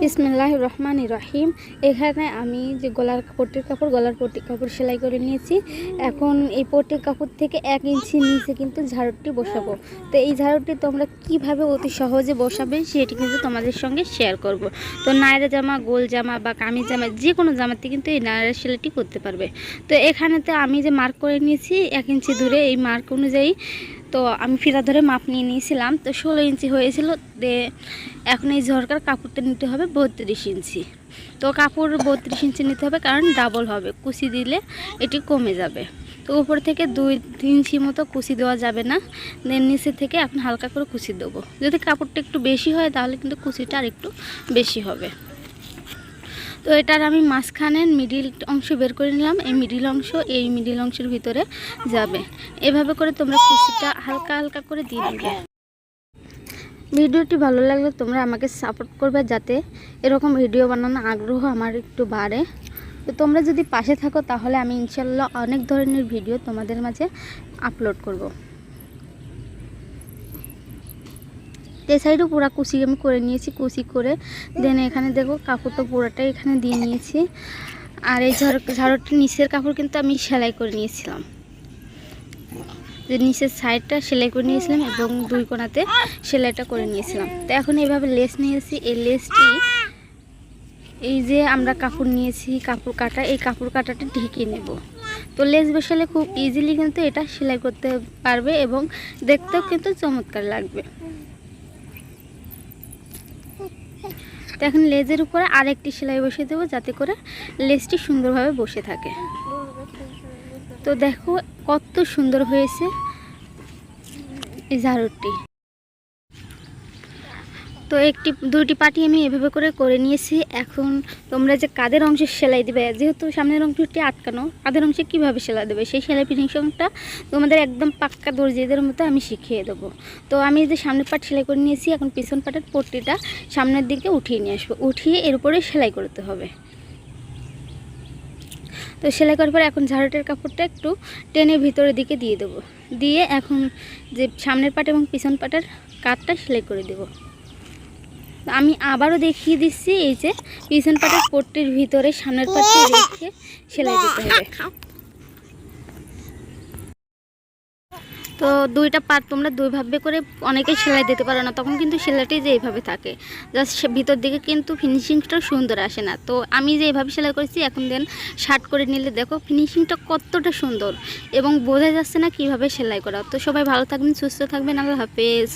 বিসমিল্লাহির রহমানির রহিম। এখানে আমি যে গলার পট্টির কাপড় সেলাই করে নিয়েছি। এখন এই পট্টির কাপড় থেকে 1 ইঞ্চি নিচে কিন্তু ঝাড়ুটি বসাবো। তো এই ঝাড়ুটি তোমরা কিভাবে অতি সহজে বসাবে সেটি কিন্তু তোমাদের সঙ্গে শেয়ার করব। তো নায়রা জামা, গোল জামা বা কামিজ জামা যে কোনো জামাতে কিন্তু এই নায়রা সেলাইটি করতে পারবে। তো এখানেতে আমি যে মার্ক করে নিয়েছি 1 ইঞ্চি দূরে, এই মার্ক অনুযায়ী তো আমি ফিতা ধরে মাপ নিয়ে নিয়েছিলাম। তো 16 ইঞ্চি হয়েছিল। এখন এই ঝরকার কাপড়টা নিতে হবে 32 ইঞ্চি। তো কাপড় 32 ইঞ্চি নিতে হবে, কারণ ডাবল হবে, কুচি দিলে এটি কমে যাবে। তো উপর থেকে 2 ইঞ্চি মতো কুচি দেওয়া যাবে না, দেন নিচে থেকে এখন হালকা করে কুচি দেবো। যদি কাপড়টা একটু বেশি হয় তাহলে কিন্তু কুচিটা আর একটু বেশি হবে। তো এটার আমি মাঝখানের মিডিল অংশ বের করে নিলাম। এই মিডিল অংশের ভিতরে যাবে। এভাবে করে তোমরা কুচিটা হালকা হালকা করে দিয়ে দিবে। ভিডিওটি ভালো লাগলে তোমরা আমাকে সাপোর্ট করবে, যাতে এরকম ভিডিও বানানোর আগ্রহ আমার একটু বাড়ে। তো তোমরা যদি পাশে থাকো তাহলে আমি ইনশাল্লাহ অনেক ধরনের ভিডিও তোমাদের মাঝে আপলোড করব। এই সাইডও পুরো কুচি আমি করে নিয়েছি। কুচি করে দেন এখানে দেখো কাপড়টা পুরোটাই এখানে দিয়ে নিয়েছি। আর এই ঝাড়ুটির নিচের কাপড় কিন্তু আমি সেলাই করে নিয়েছিলাম, যে নিচের সাইডটা সেলাই করে নিয়েছিলাম এবং 2 কোণাতে সেলাইটা করে নিয়েছিলাম। তো এখন এইভাবে লেস নিয়েছি। এই লেসটি এই যে আমরা কাপড় নিয়েছি কাপড় কাটা, এই কাপড় কাটাটা ঢেকে নেব। তো লেস বসালে খুব ইজিলি কিন্তু এটা সেলাই করতে পারবে এবং দেখতেও কিন্তু চমৎকার লাগবে। তো এখন লেজের উপরে আরেকটি সেলাই বসিয়ে দেবো, যাতে করে লেসটি সুন্দরভাবে বসে থাকে। তো দেখো কত সুন্দর হয়েছে এই ঝাড়ুটি। তো 2টি পাটি আমি এভাবে করে নিয়েছি। এখন তোমরা যে কাঁধের অংশে সেলাই দেবে, যেহেতু সামনের অংশটি আটকানো, কাঁধের অংশে কীভাবে সেলাই দেবে সেই সেলাই ফিনিশিংটা তোমাদের একদম পাক্কা দর্জিদের মতো আমি শিখিয়ে দেবো। তো আমি যে সামনের পাট সেলাই করে নিয়েছি, এখন পিছন পাটের পট্টিটা সামনের দিকে উঠিয়ে নিয়ে আসবো। উঠিয়ে এর উপরে সেলাই করতে হবে। তো সেলাই করার পর এখন ঝাড়ুটির কাপড়টা একটু টেনে ভিতরের দিকে দিয়ে দেবো। দিয়ে এখন যে সামনের পাট এবং পিছন পাটের কাটটা সেলাই করে দেবো। আমি আবারও দেখিয়ে দিচ্ছি, এই যে পিছন পাটের পট্টির ভিতরে সামনের পাটটি রেখে সেলাই দিতে হবে। তো 2টা পাট তোমরা 2 ভাবে করে অনেকেই সেলাই দিতে পারো না, তখন কিন্তু সেলাইটি যে এইভাবে থাকে, জাস্ট ভিতর দিকে কিন্তু ফিনিশিংটা সুন্দর আসে না। তো আমি যে এইভাবে সেলাই করেছি, এখন দেন শার্ট করে নিলে দেখো ফিনিশিংটা কতটা সুন্দর এবং বোঝা যাচ্ছে না কিভাবে সেলাই করা। তো সবাই ভালো থাকবেন, সুস্থ থাকবেন, আল্লাহ হাফেজ।